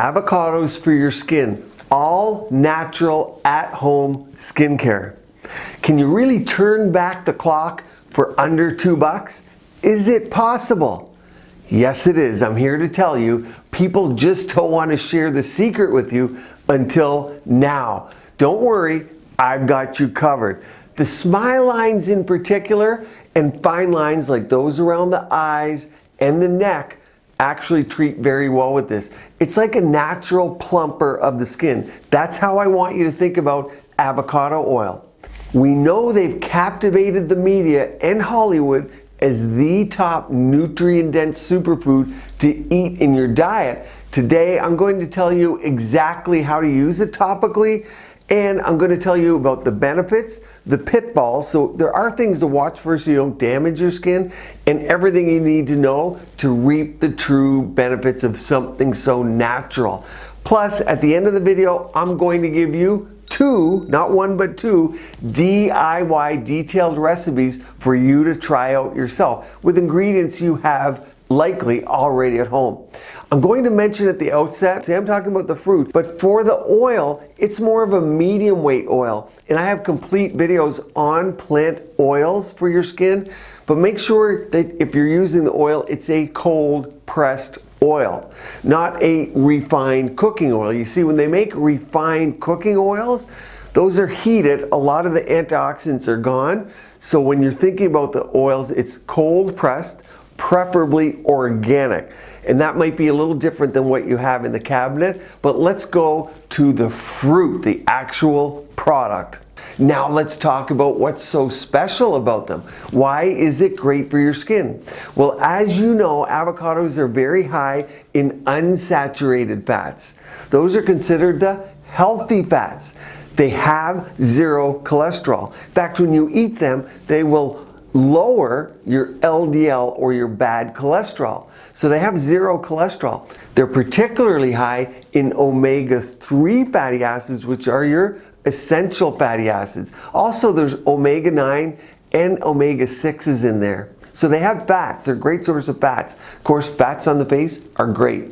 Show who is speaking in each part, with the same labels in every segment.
Speaker 1: Avocados for your skin. All natural at-home skincare. Can you really turn back the clock for under $2? Is it possible? Yes, it is. I'm here to tell you, people just don't want to share the secret with you until now. Don't worry, I've got you covered. The smile lines in particular, and fine lines like those around the eyes and the neck, actually treat very well with this. It's like a natural plumper of the skin. That's how I want you to think about avocado oil. We know they've captivated the media and Hollywood as the top nutrient-dense superfood to eat in your diet. Today, I'm going to tell you exactly how to use it topically, and I'm going to tell you about the benefits, the pitfalls. So there are things to watch for so you don't damage your skin, and everything you need to know to reap the true benefits of something so natural. Plus, at the end of the video, I'm going to give you two, not one but two, DIY detailed recipes for you to try out yourself with ingredients you have likely already at home. I'm going to mention at the outset, I'm talking about the fruit, but for the oil, it's more of a medium weight oil. And I have complete videos on plant oils for your skin, but make sure that if you're using the oil, it's a cold pressed oil, not a refined cooking oil. You see, when they make refined cooking oils, those are heated. A lot of the antioxidants are gone. So when you're thinking about the oils, it's cold pressed, preferably organic. And that might be a little different than what you have in the cabinet, but let's go to the fruit, the actual product. Now let's talk about what's so special about them. Why is it great for your skin? Well, as you know, avocados are very high in unsaturated fats. Those are considered the healthy fats. They have zero cholesterol. In fact, when you eat them, they will lower your LDL or your bad cholesterol. So they have zero cholesterol. They're particularly high in omega-3 fatty acids, which are your essential fatty acids. Also, there's omega-9 and omega-6s in there. So they have fats. They're a great source of fats. Of course, fats on the face are great.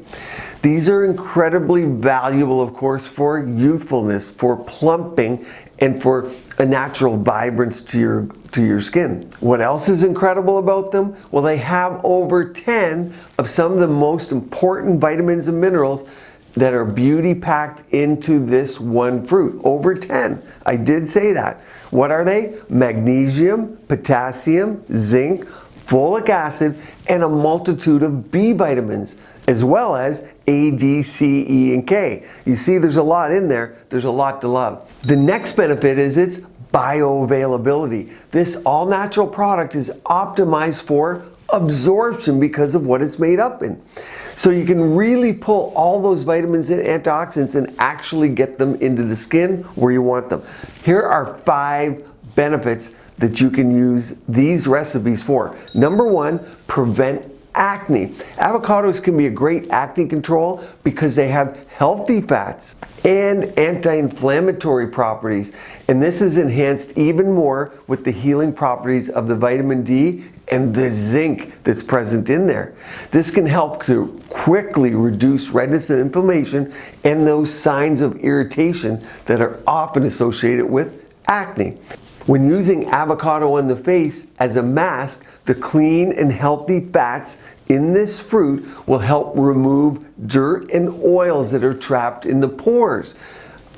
Speaker 1: These are incredibly valuable, of course, for youthfulness, for plumping, and for a natural vibrance to your skin. What else is incredible about them? Well, they have over 10 of some of the most important vitamins and minerals that are beauty packed into this one fruit. Over 10. I did say that. What are they? Magnesium, potassium, zinc, folic acid, and a multitude of B vitamins, as well as A, D, C, E, and K. You see, there's a lot in there. There's a lot to love. The next benefit is its bioavailability. This all-natural product is optimized for absorption because of what it's made up in. So you can really pull all those vitamins and antioxidants and actually get them into the skin where you want them. Here are 5 benefits that you can use these recipes for. Number 1, prevent acne. Avocados can be a great acne control because they have healthy fats and anti-inflammatory properties. And this is enhanced even more with the healing properties of the vitamin D and the zinc that's present in there. This can help to quickly reduce redness and inflammation and those signs of irritation that are often associated with acne. When using avocado on the face as a mask, the clean and healthy fats in this fruit will help remove dirt and oils that are trapped in the pores.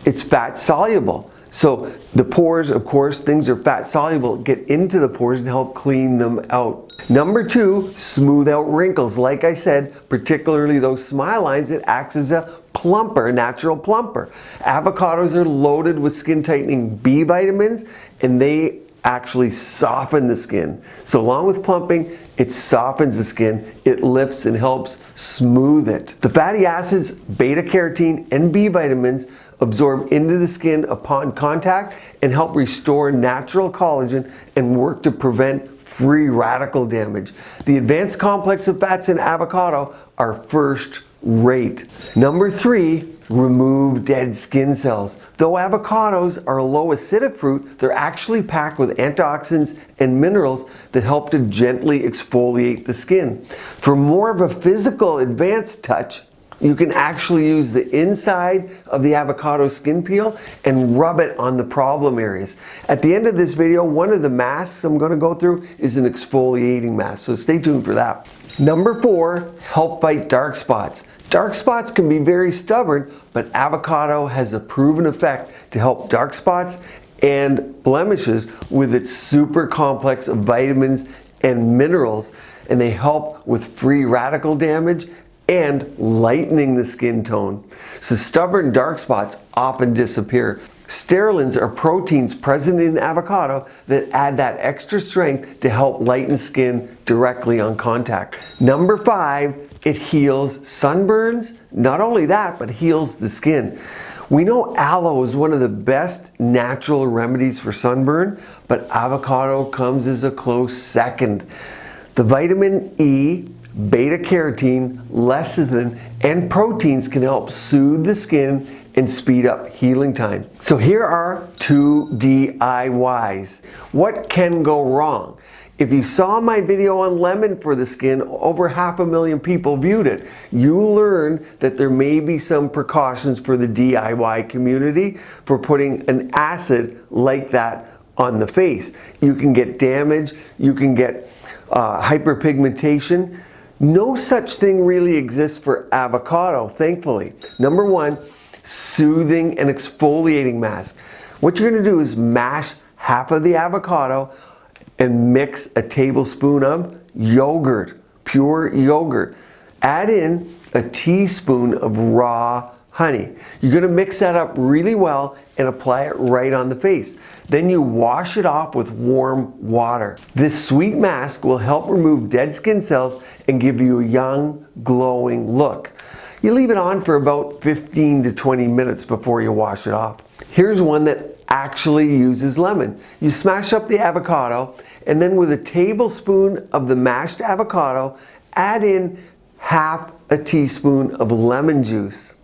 Speaker 1: It's fat soluble. So the pores, of course, things are fat soluble, get into the pores and help clean them out. Number 2, smooth out wrinkles. Like I said, particularly those smile lines, it acts as a plumper, a natural plumper. Avocados are loaded with skin tightening B vitamins, and they actually soften the skin. So along with plumping, it softens the skin, it lifts and helps smooth it. The fatty acids, beta carotene, and B vitamins absorb into the skin upon contact and help restore natural collagen and work to prevent free radical damage. The advanced complex of fats in avocado are first rate. Number 3, remove dead skin cells. Though avocados are a low acidic fruit, they're actually packed with antioxidants and minerals that help to gently exfoliate the skin. For more of a physical advanced touch, You can actually use the inside of the avocado skin peel and rub it on the problem areas. At the end of this video, one of the masks I'm going to go through is an exfoliating mask, so stay tuned for that. Number 4, help fight dark spots. Dark spots can be very stubborn, but avocado has a proven effect to help dark spots and blemishes with its super complex of vitamins and minerals, and they help with free radical damage and lightening the skin tone. So stubborn dark spots often disappear. Sterolins are proteins present in avocado that add that extra strength to help lighten skin directly on contact. Number 5, it heals sunburns. Not only that, but heals the skin. We know aloe is one of the best natural remedies for sunburn, but avocado comes as a close second. The vitamin E, beta carotene, lecithin, and proteins can help soothe the skin and speed up healing time. So here are 2 DIYs. What can go wrong? If you saw my video on lemon for the skin, over 500,000 people viewed it. You learned that there may be some precautions for the DIY community for putting an acid like that on the face. You can get damage, you can get hyperpigmentation. No such thing really exists for avocado, thankfully. Number 1, soothing and exfoliating mask. What you're going to do is mash half of the avocado and mix a tablespoon of yogurt, pure yogurt. Add in a teaspoon of raw honey. You're going to mix that up really well and apply it right on the face. Then you wash it off with warm water. This sweet mask will help remove dead skin cells and give you a young, glowing look. You leave it on for about 15 to 20 minutes before you wash it off. Here's one that actually uses lemon. You smash up the avocado, and then with a tablespoon of the mashed avocado, add in half a teaspoon of lemon juice.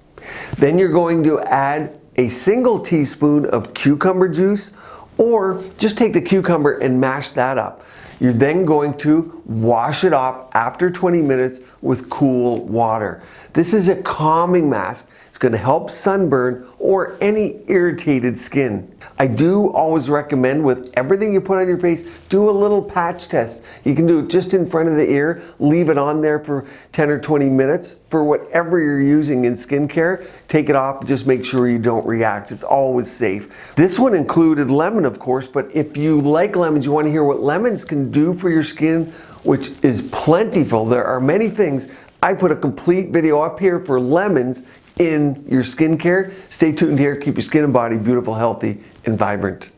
Speaker 1: Then you're going to add a single teaspoon of cucumber juice, or just take the cucumber and mash that up. You're then going to wash it off after 20 minutes with cool water. This is a calming mask. It's going to help sunburn or any irritated skin. I do always recommend with everything you put on your face, do a little patch test. You can do it just in front of the ear, leave it on there for 10 or 20 minutes. For whatever you're using in skincare, take it off, just make sure you don't react. It's always safe. This one included lemon, of course, but if you like lemons, you want to hear what lemons can do for your skin, which is plentiful. There are many things. I put a complete video up here for lemons in your skincare. Stay tuned here. Keep your skin and body beautiful, healthy, and vibrant.